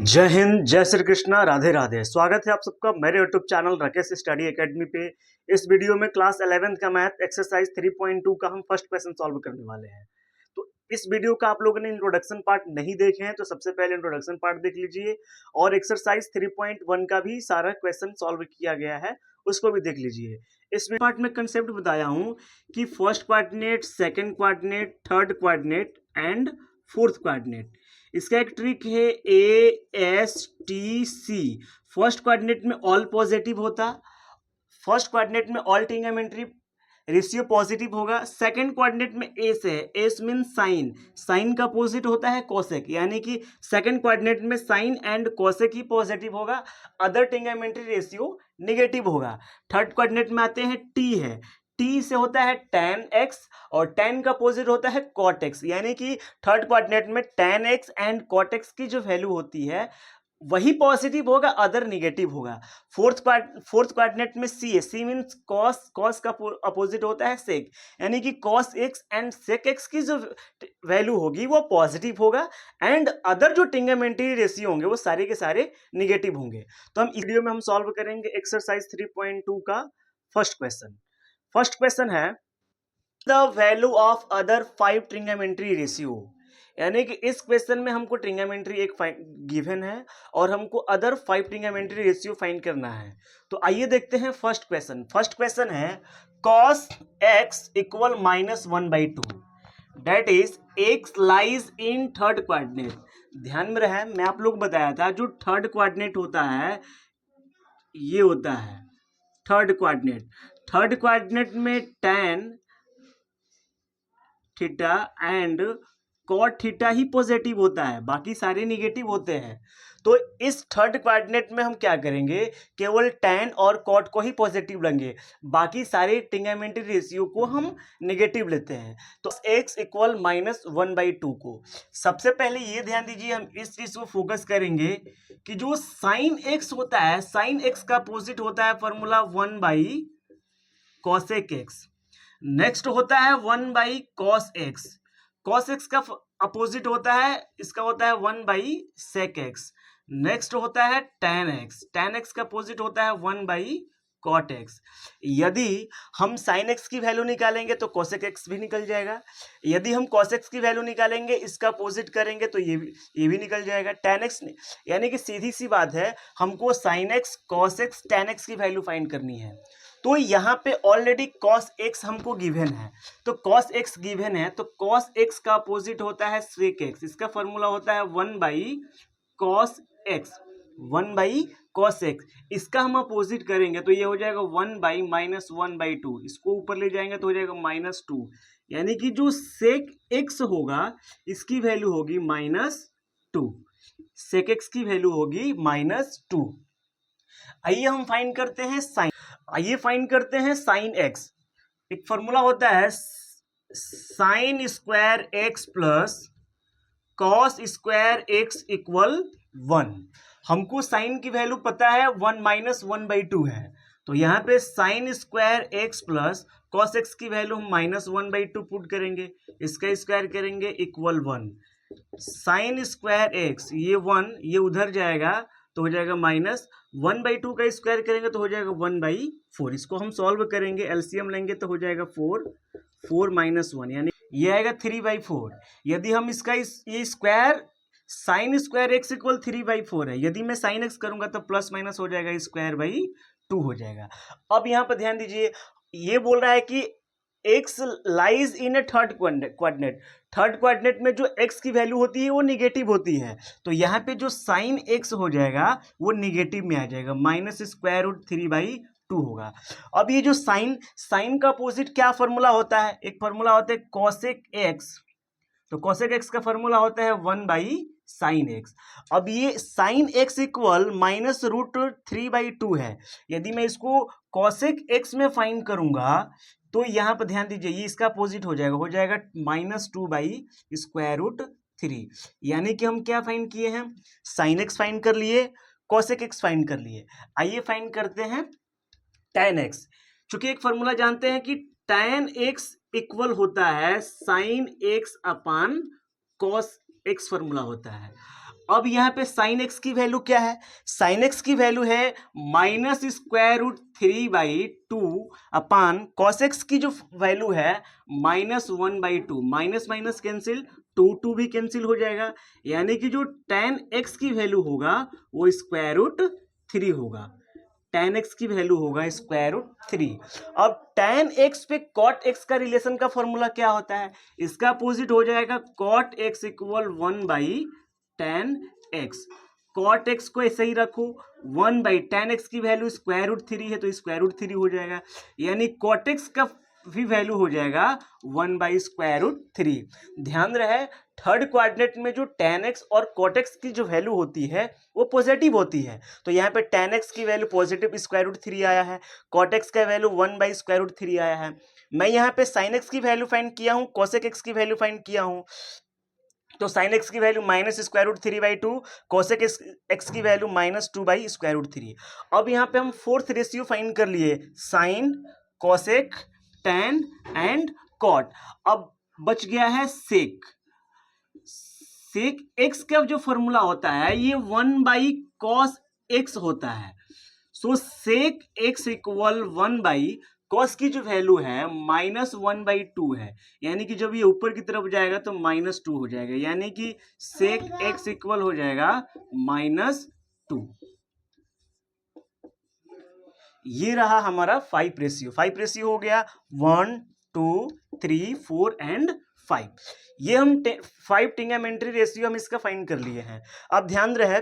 जय हिंद, जय श्री कृष्णा, राधे राधे। स्वागत है आप सबका मेरे YouTube channel Rakesh study academy पे। इस वीडियो में क्लास 11th का मैथ एक्सरसाइज 3.2 का हम फर्स्ट क्वेश्चन सॉल्व करने वाले हैं। तो इस वीडियो का आप लोगों ने इंट्रोडक्शन पार्ट नहीं देखे हैं तो सबसे पहले इंट्रोडक्शन पार्ट देख लीजिए, और एक्सरसाइज 3.1 का भी सारा क्वेश्चन सॉल्व किया गया है, उसको भी देख लीजिए। इस पार्ट में कंसेप्ट बताया हूं कि first quadrant, second quadrant, third quadrant and fourth quadrant. इसका एक ट्रिक है ASTC। फर्स्ट क्वाड्रेंट में ऑल पॉजिटिव होता, फर्स्ट क्वाड्रेंट में ऑल ट्रिग्नोमेट्री रेशियो पॉजिटिव होगा। सेकंड क्वाड्रेंट में एस है, एस मीन साइन, साइन का अपोजिट होता है कोसेक, यानी कि सेकंड क्वाड्रेंट में साइन एंड कोसेक ही पॉजिटिव होगा, अदर ट्रिग्नोमेट्री रेशियो नेगेटिव होगा। थर्ड क्वाड्रेंट में आते हैं टी है, टी से होता है tan x और tan का अपोजिट होता है cot x, यानी कि थर्ड क्वाड्रेंट में tan x and cot x की जो वैल्यू होती है वही पॉजिटिव होगा, अदर नेगेटिव होगा। फोर्थ क्वाड्रेंट में सी है, सी मीन्स कॉस, कॉस का अपोजिट होता है सेक, यानी कि cos x and sec x की जो वैल्यू होगी वो पॉजिटिव होगा, एंड अदर जो ट्रिग्नोमेट्री रेशियो होंगे वो सारे के सारे नेगेटिव होंगे। तो हम इस वीडियो में हम सॉल्व करेंगे एक्सरसाइज 3.2 का फर्स्ट क्वेश्चन। फर्स्ट क्वेश्चन है the value of other 5 trigonometry ratio, यानी कि इस क्वेश्चन में हमको ट्रिग्नोमेट्री एक गिवन है और हमको अदर 5 ट्रिग्नोमेट्री रेशियो फाइंड करना है। तो आइए देखते हैं फर्स्ट क्वेश्चन। फर्स्ट क्वेश्चन है cos x equal -1/2, that is x lies in third quadrant. ध्यान में रहे, मैं आप लोग बताया था जो थर्ड क्वाड्रेंट होता है ये होता है थर्ड क्वाड्रेंट। थर्ड क्वाड्रेंट में tan theta and cot theta ही पॉजिटिव होता है, बाकी सारे निगेटिव होते हैं। तो इस थर्ड क्वाड्रेंट में हम क्या करेंगे, केवल tan और कॉट को ही पॉजिटिव लेंगे, बाकी सारे ट्रिग्नोमेट्री रेशियो को हम नेगेटिव लेते हैं। तो x इक्वल -1/2 को सबसे पहले ये ध्यान दीजिए, हम इस चीज को फोकस करेंगे कि जो साइन x होता है, साइन x का अपोजिट होता है फॉर्मूला 1/cosec x। नेक्स्ट होता है 1/cos x, cos x का अपोजिट होता है, इसका होता है 1/sec x। नेक्स्ट होता है tan x, tan x का अपोजिट होता है 1/cot x। यदि हम sin x की वैल्यू निकालेंगे तो cosec x भी निकल जाएगा, यदि हम cos x की वैल्यू निकालेंगे इसका अपोजिट करेंगे तो ये भी निकल जाएगा tan x। यानी कि सीधी सी बात है, हमको sin x, cos x, tan x की वैल्यू फाइंड करनी है। तो यहाँ पे ऑलरेडी cos x हमको गिवन है, तो cos x गिवन है तो cos x का अपोजिट होता है sec x, इसका फॉर्मूला होता है 1/cos x, 1/cos x। इसका हम अपोजिट करेंगे तो ये हो जाएगा 1/-1/2, इसको ऊपर ले जाएंगे तो हो जाएगा -2, यानी कि जो sec x होगा इसकी वैल्यू होगी -2, sec x की वैल्यू होगी -2। आइए हम फाइंड करते हैं साइन, आइए फाइंड करते हैं साइन एक्स। एक फॉर्मूला होता है sine square x plus cos square x equal 1। हमको साइन की वैल्यू पता है 1 - 1/2 है, तो यहाँ पे sine square x plus cos x की वैल्यू हम -1/2 पुट करेंगे, इसका स्क्वायर करेंगे इक्वल 1। साइन स्क्वायर एक्स ये 1, ये उधर जाएगा तो हो जाएगा -1/2 का स्क्वायर करेंगे तो हो जाएगा 1/4। इसको हम सॉल्व करेंगे, एलसीएम लेंगे तो हो जाएगा 4, 4 - 1 यानी ये आएगा 3/4। यदि हम इसका ये square sine square x equal 3/4 है, यदि मैं साइन एक्स करूंगा तो प्लस माइनस हो जाएगा स्क्वायर/2 हो जाएगा। अब यहाँ पर ध्यान दीजिए, ये बोल रहा है कि x lies in A third quadrant, third quadrant में जो x की वैल्यू होती है वो निगेटिव होती है, तो यहाँ पे जो साइन x हो जाएगा वो निगेटिव में आ जाएगा, -√3/2 होगा। अब ये जो साइन का अपोजिट क्या फॉर्मूला होता है, एक फॉर्मूला होता है कॉसेक x, तो कॉसेक x का फॉर्मूला होता है 1/sin x। अब ये sin x इक्वल -√3/2 है, यदि मैं इसको कॉसेक x में फाइंड करूंगा तो यहाँ पर ध्यान दीजिए ये इसका अपोजिट हो जाएगा -2/√3, यानी कि हम क्या फाइंड किए हैं, साइन एक्स फाइंड कर लिए, कॉसेक एक्स फाइंड कर लिए। आइए फाइंड करते हैं tan x। चूंकि एक फॉर्मूला जानते हैं कि tan x इक्वल होता है साइन एक्स अपान कॉस एक्स, फॉर्मूला होता है। अब यहाँ पे साइन एक्स की वैल्यू क्या है? साइन एक्स की वैल्यू है -√3/2 अपान कॉस एक्स की जो वैल्यू है -1/2। माइनस माइनस कैंसिल, 2 भी कैंसिल हो जाएगा, यानी कि जो tan x की वैल्यू होगा वो √3 होगा। tan x की वैल्यू होगा √3। अब tan x पे cot x का रिलेशन का फॉर्मूला क्या होता है? इसका अपोजिट हो जाएगा cot x equal 1/tan x। cot x को ऐसे ही रखो, 1/tan x की वैल्यू √3 है तो √3 हो जाएगा, यानी cot x का भी वैल्यू हो जाएगा 1/√3। ध्यान रहे थर्ड क्वाड्रेंट में जो tan x और cot x की जो वैल्यू होती है वो पॉजिटिव होती है, तो यहाँ पे tan x की वैल्यू पॉजिटिव √3 आया है, cot x का वैल्यू 1/√3 आया है। मैं यहाँ पे sin x की वैल्यू फाइंड किया हूँ, cosec x की वैल्यू फाइंड किया हूँ, तो sin x की वैल्यू -√3/2, cosec x की वैल्यू -2/√3। अब यहाँ पे हम फोर्थ रेशियो फाइंड कर लिए, sine, cosec, tan and cot। अब बच गया है सेक। सेक x का जो फॉर्मूला होता है ये 1/cos x होता है। सो सेक x इक्वल 1/cos की जो वैल्यू है -1/2 है, यानी कि जब ये ऊपर की तरफ जाएगा तो -2 हो जाएगा, यानी कि सेक x इक्वल हो जाएगा -2। ये रहा हमारा 5 रेशियो। 5 रेशियो हो गया 1, 2, 3, 4 एंड 5। ये हम 5 ट्रिग्नोमेट्री रेशियो हम इसका फाइंड कर लिए हैं। अब ध्यान रहे,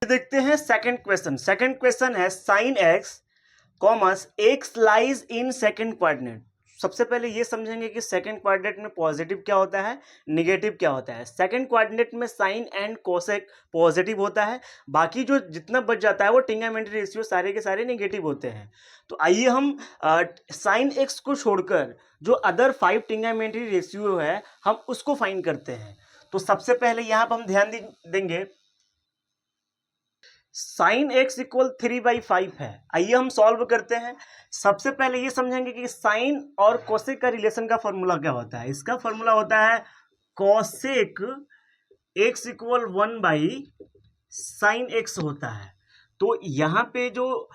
देखते हैं सेकंड क्वेश्चन। सेकंड क्वेश्चन है sine x commas x lies in second quadrant. सबसे पहले ये समझेंगे कि सेकंड क्वाड्रेंट में पॉजिटिव क्या होता है, निगेटिव क्या होता है। सेकंड क्वाड्रेंट में साइन एंड कोसेक पॉजिटिव होता है, बाकी जो जितना बच जाता है वो ट्रिग्नोमेट्री रेशियो सारे के सारे निगेटिव होते हैं। तो आइए हम साइन एक्स को छोड़कर जो अदर 5 ट्रिग्नोमेट्री रेशियो है हम उसको फाइंड करते हैं। तो सबसे पहले यहाँ पर हम ध्यान देंगे, साइन एक्स इक्वल 3/5 है। आइए हम सॉल्व करते हैं। सबसे पहले ये समझेंगे कि साइन और कोसेक का रिलेशन का फॉर्मूला क्या होता है। इसका फॉर्मूला होता है कोसेक एक्स इक्वल 1/साइन एक्स होता है। तो यहाँ पे जो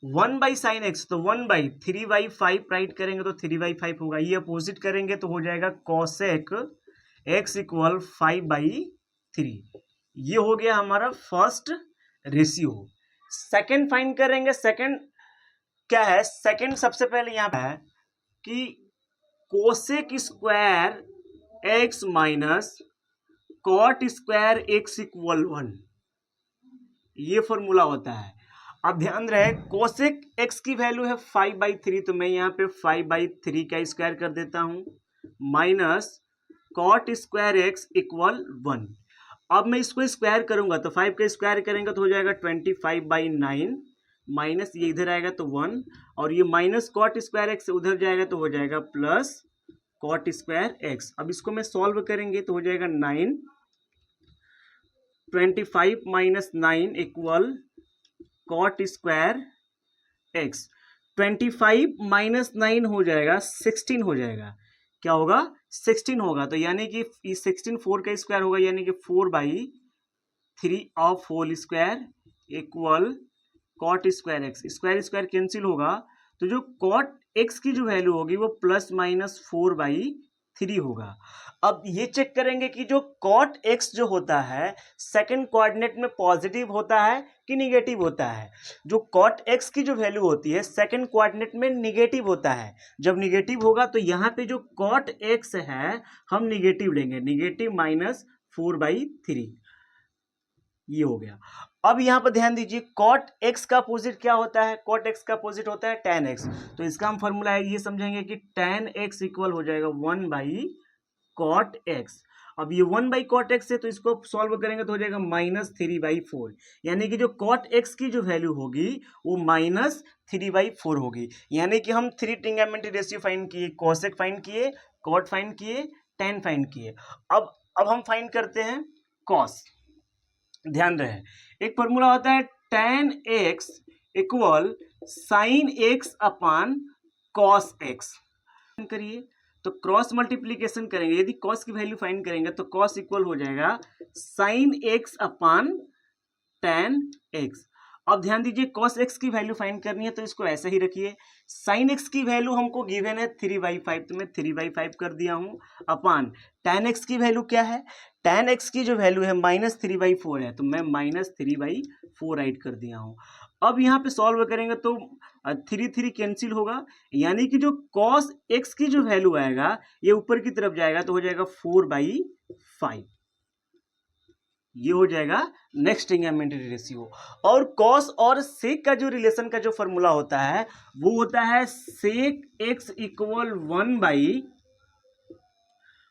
1/साइन एक्स, तो 1/3/5 राइट करेंगे तो 3/5 होगा। ये अपोजिट करेंगे तो हो जाएगा कोसेक एक्स इक्वल 5/3। ये हो गया हमारा फर्स्ट रेशियो। सेकंड फाइंड करेंगे। सेकंड क्या है? सेकंड सबसे पहले यहां पे है कि cosec square x minus cot square x equal 1, ये फॉर्मूला होता है। अब ध्यान रहे कोसेक एक्स की वैल्यू है 5/3, तो मैं यहाँ पे 5/3 का स्क्वायर कर देता हूं, minus cot square x equal 1। अब मैं इसको स्क्वायर करूंगा तो 5 का स्क्वायर करेंगे तो हो जाएगा 25/9, माइनस ये इधर आएगा तो 1, और ये माइनस कॉट स्क्वायर एक्स उधर जाएगा तो हो जाएगा प्लस कॉट स्क्वायर एक्स। अब इसको मैं सॉल्व करेंगे तो हो जाएगा 9, 25 - 9 इक्वल कॉट स्क्वायर एक्स। 25 - 9 हो जाएगा 16 हो जाएगा। क्या होगा? 16 होगा। तो यानी कि 16 4 का स्क्वायर होगा, यानी कि 4/3 of whole square equal cot square x. Square square cancel होगा तो जो कॉट एक्स की जो वैल्यू होगी वो +-4/3 होगा। अब ये चेक करेंगे कि जो कॉट एक्स जो होता है सेकंड कोऑर्डिनेट में पॉजिटिव होता है कि निगेटिव होता है। जो कॉट एक्स की जो वैल्यू होती है सेकंड कोऑर्डिनेट में निगेटिव होता है। जब निगेटिव होगा तो यहाँ पे जो कॉट एक्स है हम निगेटिव लेंगे, निगेटिव -4/3। ये हो गया। अब यहां पर ध्यान दीजिए कॉट एक्स का अपोजिट क्या होता है? कॉट एक्स का अपोजिट होता है टैन एक्स। तो इसका हम फॉर्मूला है ये समझेंगे कि टैन एक्स इक्वल हो जाएगा 1/कॉट एक्स। अब ये 1/कॉट एक्स है तो इसको सॉल्व करेंगे तो हो जाएगा -3/4, यानी कि जो कॉट एक्स की जो वैल्यू होगी वो -3/4 होगी। यानी कि हम 3 ट्रिग्नोमेट्री रेशियो फाइंड किए, कोसेक फाइंड किए, कॉट फाइंड किए, टैन फाइंड किए। अब हम फाइंड करते हैं कॉस। ध्यान रहे एक फॉर्मूला होता है tan x equal sine x अपान कॉस एक्स। करिए तो क्रॉस मल्टीप्लीकेशन करेंगे, यदि कॉस की वैल्यू फाइंड करेंगे तो कॉस इक्वल हो जाएगा साइन एक्स अपान टेन एक्स। अब ध्यान दीजिए कॉस एक्स की वैल्यू फाइंड करनी है तो इसको ऐसे ही रखिए, साइन एक्स की वैल्यू हमको गिवन है 3/5, तो मैं 3/5 कर दिया हूं, अपान टेन एक्स की वैल्यू क्या है, टेन एक्स की जो वैल्यू है -3/4 है, तो मैं -3/4 राइट कर दिया हूं। अब यहाँ पे सॉल्व करेंगे तो 3 कैंसिल होगा, यानी कि जो कॉस एक्स की जो वैल्यू आएगा ये ऊपर की तरफ जाएगा तो हो जाएगा 4/5, ये हो जाएगा नेक्स्ट ट्रिग्नोमेट्री रेशियो। और कॉस और सेक का जो रिलेशन का जो फॉर्मूला होता है वो होता है sec x equal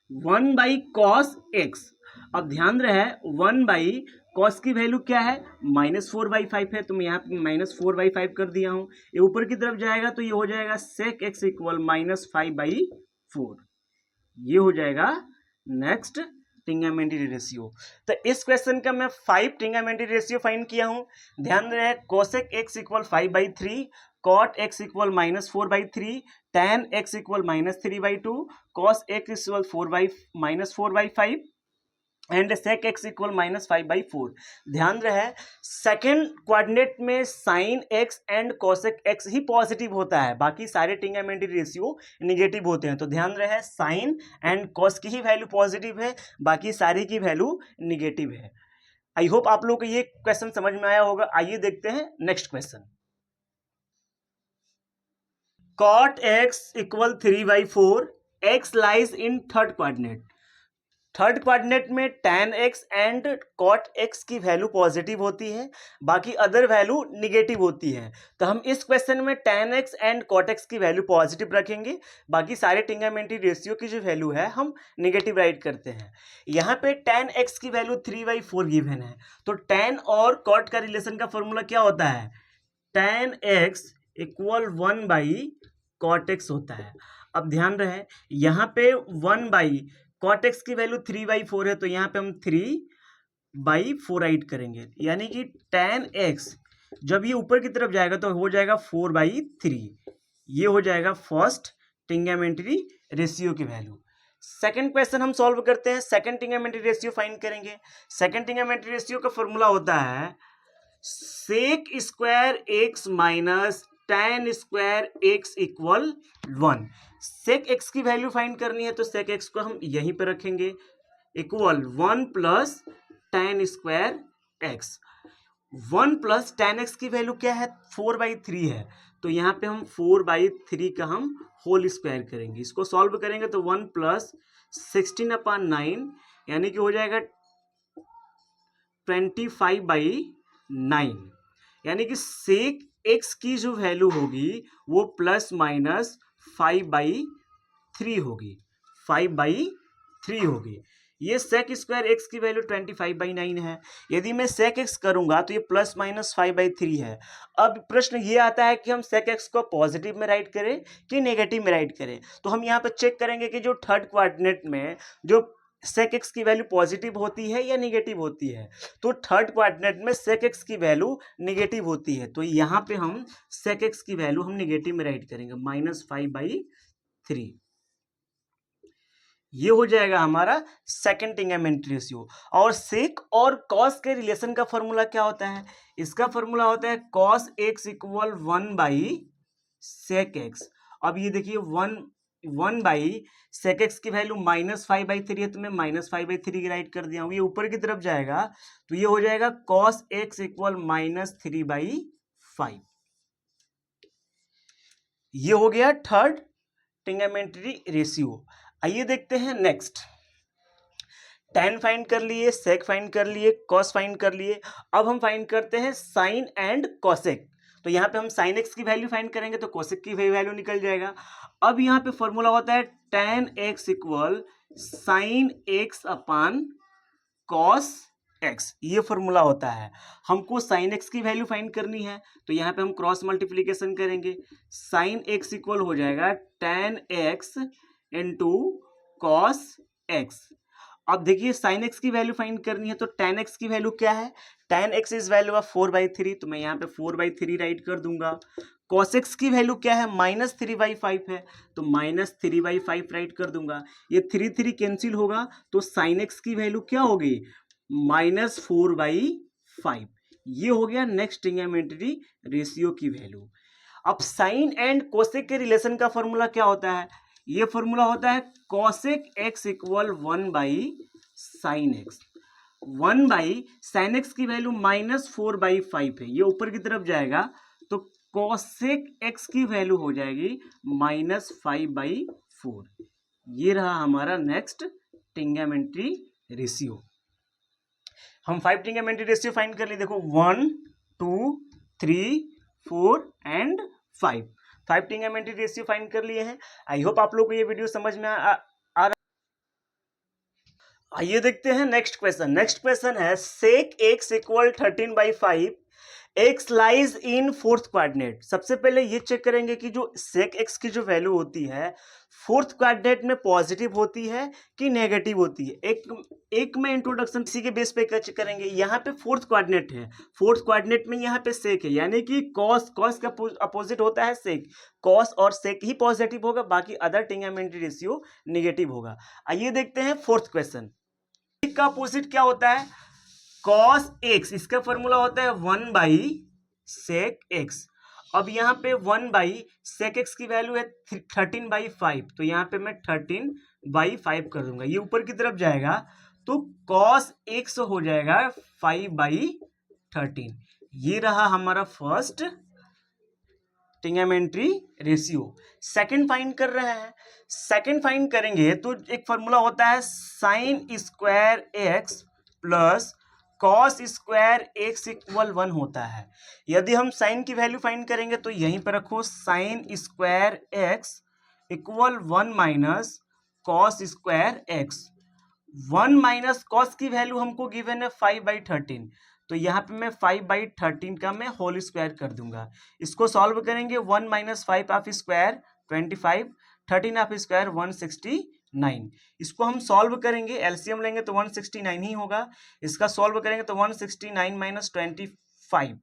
1/1 cos x. अब ध्यान रहे 1 कॉस की वैल्यू क्या है -4/5 है, तो मैं यहाँ पे -4/5 कर दिया हूँ, ये ऊपर की तरफ जाएगा तो ये हो जाएगा सेक एक्स इक्वल -5/4, ये हो जाएगा नेक्स्ट ट्रिग्नोमेट्री रेशियो। तो इस क्वेश्चन का मैं 5 ट्रिग्नोमेट्री रेशियो फाइंड किया हूं। ध्यान रहे cosec x equal 5/3, cot x equal -4/3, tan x equal -3/2, cos x equal -4/5 and sec x equal -5/4। ध्यान रहे सेकेंड क्वाड्रेंट में sine x and cosec x ही पॉजिटिव होता है, बाकी सारे ट्रिग्नोमेट्री रेशियो निगेटिव होते हैं। तो ध्यान रहे साइन एंड कॉस की ही वैल्यू पॉजिटिव है, बाकी सारी की वैल्यू निगेटिव है। आई होप आप लोगों को ये क्वेश्चन समझ में आया होगा। आइए देखते हैं next question. Cot x equal 3/4, x lies in third quadrant. Third quadrant में tan x and cot x की वैल्यू पॉजिटिव होती है, बाकी अदर वैल्यू निगेटिव होती है। तो हम इस क्वेश्चन में tan x and cot x की वैल्यू पॉजिटिव रखेंगे, बाकी सारे ट्रिग्नोमेट्री रेशियो की जो वैल्यू है हम निगेटिव राइट करते हैं। यहाँ पे tan x की वैल्यू 3/4 गिवन है, तो tan और cot का रिलेशन का फॉर्मूला क्या होता है, tan x equal 1/cot x होता है। अब ध्यान रहे यहाँ पे 1 कॉट एक्स की वैल्यू 3/4 है, तो यहाँ पे हम 3/4 राइट करेंगे, यानी कि tan x जब ये ऊपर की तरफ जाएगा तो हो जाएगा 4/3, ये हो जाएगा फर्स्ट ट्रिग्नोमेट्री रेशियो की वैल्यू। सेकंड क्वेश्चन हम सॉल्व करते हैं, सेकंड ट्रिग्नोमेट्री रेशियो फाइंड करेंगे। सेकंड ट्रिग्नोमेट्री रेशियो का फॉर्मूला होता है sec square x minus tan square x equal 1। Sec x की वैल्यू फाइंड करनी है तो सेक एक्स को हम यहीं पे रखेंगे, equal 1 plus tan square x. 1 plus tan x की वैल्यू क्या है 4/3 है, तो यहाँ पे हम 4/3 का हम होल स्क्वायर करेंगे, इसको सॉल्व करेंगे तो 1 प्लस 16/9 यानी कि हो जाएगा 25/9, यानी कि सेक एक्स की जो वैल्यू होगी वो ±5/3 होगी, 5/3 होगी। ये सेक स्क्वायर एक्स की वैल्यू 25/9 है, यदि मैं सेक एक्स करूंगा तो ये ±5/3 है। अब प्रश्न ये आता है कि हम सेक एक्स को पॉजिटिव में राइट करें कि नेगेटिव में राइट करें। तो हम यहाँ पर चेक करेंगे कि जो थर्ड क्वाड्रेंट में जो सेक एक्स की वैल्यू पॉजिटिव होती है या निगेटिव होती है, तो थर्ड क्वाड्रेंट में सेक एक्स की वैल्यू निगेटिव होती है, तो यहाँ पे हम सेक एक्स की वैल्यू हम निगेटिव में राइट करेंगे -5/3, ये हो जाएगा हमारा सेकंड ट्रिग्नोमेट्री रेशियो। और सेक और कॉस के रिलेशन का फॉर्मूला क्या होता है, इसका फॉर्मूला होता है कॉस एक्स इक्वल 1/सेक एक्स। अब ये देखिए 1/सेक एक्स की वैल्यू -5/3 है, तो मैं -5/3 की राइट कर दिया हूँ, ये ऊपर की तरफ जाएगा तो ये हो जाएगा कॉस एक्स इक्वल -3/5, ये हो गया थर्ड ट्रिग्नोमेट्री रेशियो। आइए देखते हैं नेक्स्ट। tan फाइंड कर लिए, सेक फाइंड कर लिए, कॉस फाइंड कर लिए, अब हम फाइंड करते हैं साइन एंड कॉसेक। तो यहाँ पे हम साइन एक्स की वैल्यू फाइंड करेंगे तो कोसेक की वैल्यू निकल जाएगा। अब यहाँ पे फॉर्मूला होता है tan x equal sine x अपान कॉस एक्स, ये फॉर्मूला होता है। हमको साइन एक्स की वैल्यू फाइंड करनी है तो यहाँ पे हम क्रॉस मल्टीप्लीकेशन करेंगे, साइन एक्स इक्वल हो जाएगा tan x into cos x. अब देखिए साइन एक्स की वैल्यू फाइंड करनी है तो tan x की वैल्यू क्या है, tan x is value of 4/3, तो मैं यहाँ पे 4/3 राइट कर दूंगा, cos x की वैल्यू क्या है, -3/5 है, तो -3/5 राइट कर दूंगा। ये 3 कैंसिल होगा तो sin x की वैल्यू क्या होगी, -4/5। ये हो गया नेक्स्ट ट्रिग्नोमेट्री रेशियो की वैल्यू। अब साइन एंड कोसेक के रिलेशन का फॉर्मूला क्या होता है, ये फॉर्मूला होता है cosec x equal 1/sin x। 1/sin x की वैल्यू -4/5 है, ये ऊपर की तरफ जाएगा तो कोसेक x की वैल्यू हो जाएगी -5/4। ये रहा हमारा नेक्स्ट ट्रिग्नोमेट्री रेशियो। हम 5 ट्रिग्नोमेट्री रेशियो फाइंड कर लिए। देखो 1 2 3 4 एंड 5 ट्रिग्नोमेट्री रेशियो फाइंड कर लिए हैं। आई होप आप लोग को ये वीडियो समझ में आ रहा। आइए देखते हैं नेक्स्ट क्वेश्चन। नेक्स्ट क्वेश्चन है सेक x equal 13/5 x lies in fourth quadrant. सबसे पहले ये चेक करेंगे कि जो सेक x की जो वैल्यू होती है फोर्थ क्वाड्रेंट में पॉजिटिव होती है कि नेगेटिव होती है। एक में इंट्रोडक्शन इसी के बेस पे चेक करेंगे। यहाँ पे फोर्थ क्वाड्रेंट है, फोर्थ क्वाड्रेंट में यहाँ पे सेक है, यानी कि कॉस का अपोजिट होता है सेक। कॉस और सेक ही पॉजिटिव होगा, बाकी अदर ट्रिग्नोमेट्री रेशियो नेगेटिव होगा। आइए देखते हैं फोर्थ क्वेश्चन। का अपोजिट क्या होता है, cos x, इसका फॉर्मूला होता है 1/sec x। अब यहाँ पे 1/sec x की वैल्यू है 13/5, तो यहाँ पे मैं 13/5 कर दूंगा, ये ऊपर की तरफ जाएगा तो cos x हो जाएगा 5/13। ये रहा हमारा first trigonometry ratio. Second find कर रहे हैं। सेकंड फाइंड करेंगे तो एक फॉर्मूला होता है sine square x plus cos square x equal 1 होता है। यदि हम साइन की वैल्यू फाइंड करेंगे तो यहीं पर रखो sine square x equal 1 minus cos square x। 1 minus cos की वैल्यू हमको गिवन है 5/13, तो यहाँ पे मैं 5/13 का मैं होल स्क्वायर कर दूंगा। इसको सॉल्व करेंगे 1 minus 5 of square 25, 13 of square 169। इसको हम सॉल्व करेंगे, एलसीएम लेंगे तो 169 ही होगा। इसका सॉल्व करेंगे तो 169 माइनस 25।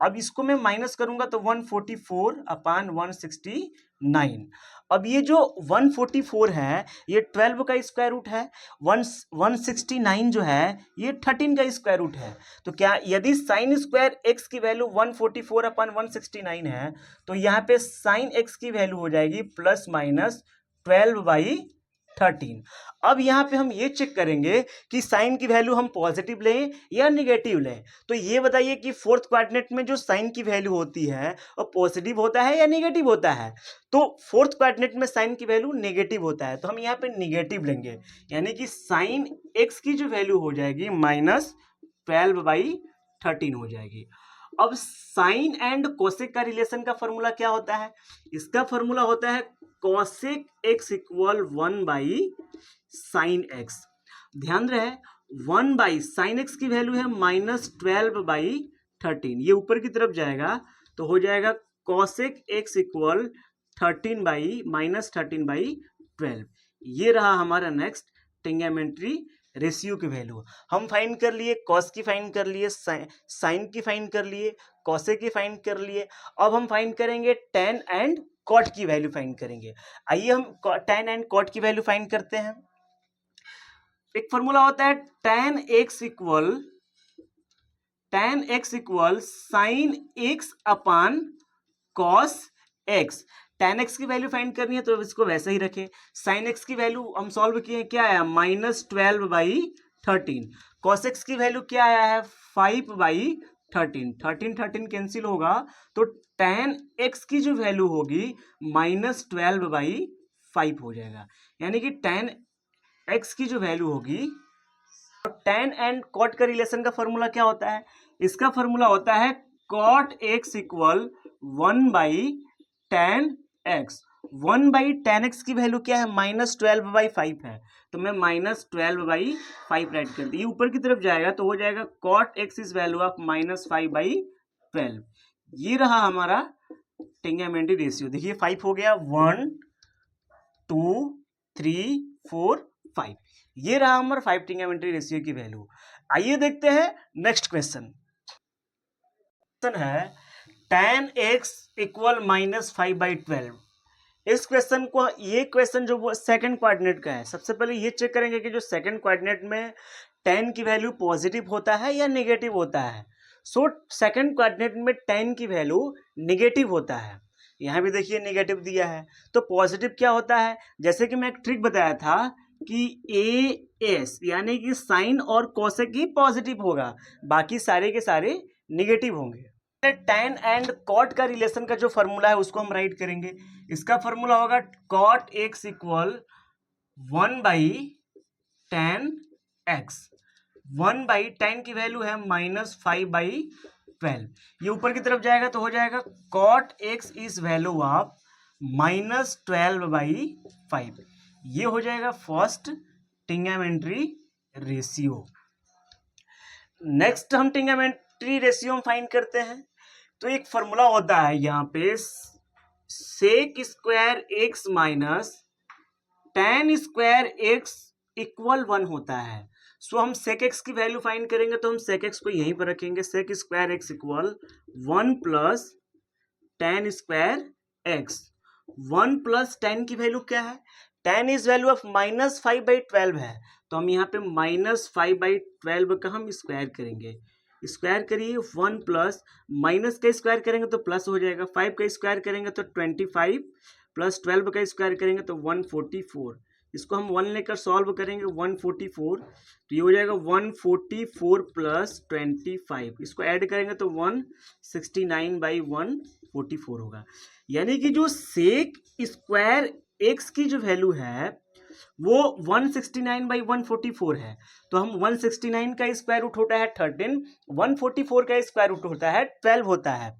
अब इसको मैं माइनस करूंगा तो 144/169। अब ये जो 144 है ये 12 का स्क्वायर रूट है, 169 जो है ये 13 का स्क्वायर रूट है। तो क्या यदि साइन स्क्वायर x की वैल्यू 144/169 है तो यहाँ पे साइन x की वैल्यू हो जाएगी प्लस माइनस 12/13। अब यहाँ पे हम ये चेक करेंगे कि साइन की वैल्यू हम पॉजिटिव लें या निगेटिव लें। तो ये बताइए कि फोर्थ क्वाड्रेंट में जो साइन की वैल्यू होती है वो पॉजिटिव होता है या निगेटिव होता है। तो फोर्थ क्वाड्रेंट में साइन की वैल्यू नेगेटिव होता है, तो हम यहाँ पे निगेटिव लेंगे, यानी कि साइन एक्स की जो वैल्यू हो जाएगी -12/13 हो जाएगी। अब साइन एंड कोसेक का रिलेशन का फॉर्मूला क्या होता है, इसका फॉर्मूला होता है cosec x equal 1/sin x। ध्यान रहे 1/sin x की वैल्यू है -12/13, ये ऊपर की तरफ जाएगा तो हो जाएगा कोसेक x इक्वल 13/-13/12। ये रहा हमारा नेक्स्ट ट्रिग्नोमेट्री रेशियो की वैल्यू। हम फाइंड कर लिए, कॉस की फाइंड कर लिए, साइन की फाइंड कर लिए, कोसेक की फाइंड कर लिए। अब हम फाइंड करेंगे टेन एंड कॉट की वैल्यू फाइंड करेंगे। आइए हम टेन एंड कॉट की वैल्यू फाइंड करते हैं। एक फॉर्मूला होता है tan x equal sine x upon cos x। tan x की वैल्यु फाइंड करनी है तो इसको वैसे ही रखें। साइन x की वैल्यू हम सॉल्व किए, क्या आया -12/13। कॉस x की वैल्यू क्या आया है 5/13। 13 कैंसिल होगा तो tan x की जो वैल्यू होगी -12/5 हो जाएगा, यानी कि tan x की जो वैल्यू होगी। tan एंड कॉट का रिलेशन का फॉर्मूला क्या होता है, इसका फॉर्मूला होता है cot x equal 1/tan x। 1/tan x की वैल्यू क्या है -12/5 है, तो मैं -12/5 राइट कर दी, ऊपर की तरफ जाएगा तो हो जाएगा cot x is value of -5/12। ये रहा हमारा ट्रिग्नोमेट्री रेशियो। देखिए 5 हो गया, 1 2 3 4 5। ये रहा हमारा 5 ट्रिग्नोमेट्री रेशियो की वैल्यू। आइए देखते हैं नेक्स्ट क्वेश्चन है tan x इक्वल -5/12। इस क्वेश्चन को, ये क्वेश्चन जो वो सेकंड कोऑर्डिनेट का है, सबसे पहले ये चेक करेंगे कि जो सेकंड कोऑर्डिनेट में tan की वैल्यू पॉजिटिव होता है या नेगेटिव होता है। सो सेकंड कोऑर्डिनेट में tan की वैल्यू नेगेटिव होता है। यहाँ भी देखिए नेगेटिव दिया है, तो पॉजिटिव क्या होता है, जैसे कि मैं एक ट्रिक बताया था कि AS यानी कि साइन और कोसेक ही पॉजिटिव होगा, बाकी सारे के सारे नेगेटिव होंगे। tan एंड cot का रिलेशन का जो फॉर्मूला है उसको हम राइट करेंगे। इसका फॉर्मूला होगा cot x equal 1/tan x। 1/tan की वैल्यू है -5/12। ये ऊपर की तरफ जाएगा तो हो जाएगा cot x is value of -12/5। ये हो जाएगा फर्स्ट ट्रिग्नोमेट्री रेशियो। नेक्स्ट हम ट्रिग्नोमेट्री रेशियो हम फाइंड करते हैं। तो एक फॉर्मूला होता है यहाँ पे sec square x minus tan square x equal 1 होता है। सो हम सेक एक्स की वैल्यू फाइंड करेंगे तो हम सेक एक्स को यहीं पर रखेंगे। Sec square x equal 1 plus tan square x. 1 plus tan की वैल्यू क्या है, tan इज वैल्यू ऑफ -5/12 है, तो हम यहाँ पे -5/12 का हम स्क्वायर करेंगे। स्क्वायर करिए, 1 प्लस माइनस का स्क्वायर करेंगे तो प्लस हो जाएगा, 5 का स्क्वायर करेंगे तो 25 प्लस 12 का स्क्वायर करेंगे तो 144। इसको हम 1 लेकर सॉल्व करेंगे 144, तो ये हो जाएगा 144 प्लस 25। इसको ऐड करेंगे तो 169/144 होगा। यानी कि जो सेक स्क्वायर एक्स की जो वैल्यू है वो 169/144 है। तो हम 169 का स्क्वायर रूट होता है 13, 144 का स्क्वायर रूट होता है 12 होता है।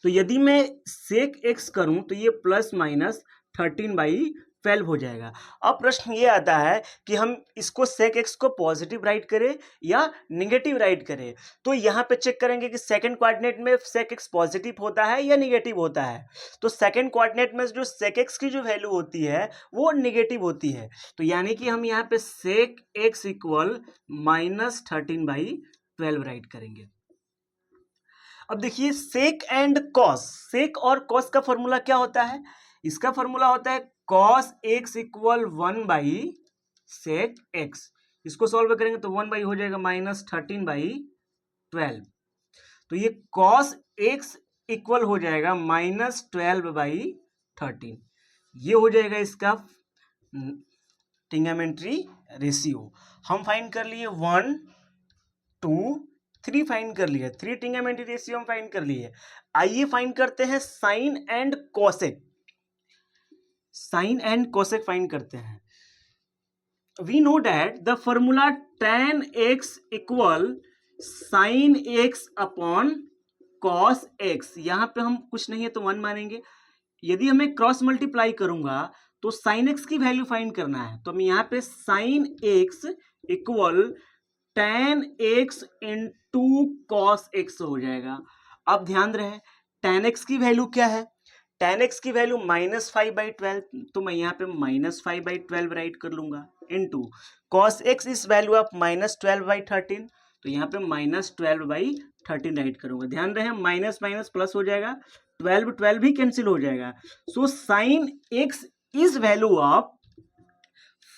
तो यदि मैं सेक एक्स करूं तो ये +-13/12 हो जाएगा। अब प्रश्न ये आता है कि हम इसको सेक एक्स को पॉजिटिव राइट करें या नेगेटिव राइट करें। तो यहाँ पे चेक करेंगे कि सेकंड कोऑर्डिनेट में सेक एक्स पॉजिटिव होता है या नेगेटिव होता है। तो सेकंड कोऑर्डिनेट में जो सेक एक्स की जो वैल्यू होती है वो नेगेटिव होती है। तो यानी कि हम यहाँ पे सेक एक्स इक्वल -13/12 राइट करेंगे। अब देखिए सेक एंड कॉस, सेक और कॉस का फॉर्मूला क्या होता है, इसका फॉर्मूला होता है कॉस एक्स इक्वल 1/सेक एक्स। इसको सॉल्व करेंगे तो 1 हो जाएगा -13/12। तो ये कॉस एक्स इक्वल हो जाएगा -12/13। ये हो जाएगा इसका ट्रिग्नोमेट्री रेशियो। हम फाइंड कर लिए 1 2 3 फाइंड कर लिए, 3 ट्रिग्नोमेट्री रेशियो हम फाइंड कर लिए। आइए फाइंड करते हैं sine and cosec. Sine and cosec find करते हैं। We know that the formula tan x equal sine x upon cos x। यहां पे हम कुछ नहीं है तो 1 मानेंगे। यदि हमें क्रॉस मल्टीप्लाई करूंगा तो साइन x की वैल्यू फाइंड करना है, तो हम यहाँ पे sine x equal tan x into cos x हो जाएगा। अब ध्यान रहे tan x की वैल्यू क्या है, tan x की वैल्यू -5/12, तो मैं यहाँ पे -5/12 राइट कर लूंगा, इंटू cos x इस वैल्यू ऑफ -12/13, तो यहाँ पे -12/13 राइट करूंगा। ध्यान रहे माइनस माइनस प्लस हो जाएगा, 12 भी कैंसिल हो जाएगा। So sine x is value of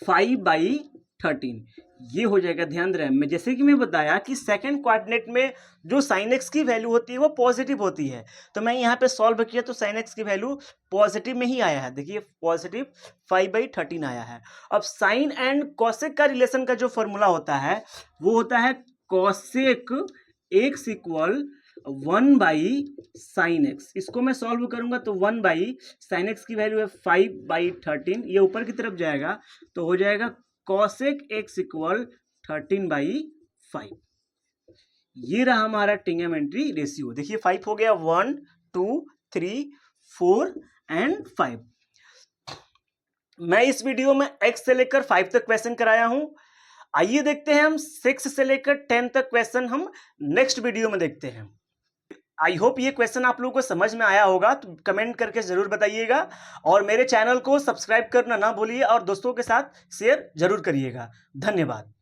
5/13, ये हो जाएगा। ध्यान रहे मैं जैसे कि मैं बताया कि सेकंड कोऑर्डिनेट में जो साइन एक्स की वैल्यू होती है वो पॉजिटिव होती है, तो मैं यहाँ पे सॉल्व किया तो साइन एक्स की वैल्यू पॉजिटिव में ही आया है। देखिए पॉजिटिव 5/13 आया है। अब साइन एंड कोसेक का रिलेशन का जो फॉर्मूला होता है वो होता है कोसेक एक्स इक्वल 1/साइन एक्स। इसको मैं सॉल्व करूंगा तो 1/साइन एक्स की वैल्यू है 5/13, ये ऊपर की तरफ जाएगा तो हो जाएगा cosec x इक्वल 13/5। ये रहा हमारा ट्रिग्नोमेट्री रेशियो। देखिए 5 हो गया, 1 2 3 4 एंड 5। मैं इस वीडियो में x से लेकर 5 तक क्वेश्चन कराया हूं। आइए देखते हैं हम 6 से लेकर 10 तक क्वेश्चन हम नेक्स्ट वीडियो में देखते हैं। आई होप ये क्वेश्चन आप लोगों को समझ में आया होगा, तो कमेंट करके जरूर बताइएगा और मेरे चैनल को सब्सक्राइब करना ना भूलिए और दोस्तों के साथ शेयर जरूर करिएगा। धन्यवाद।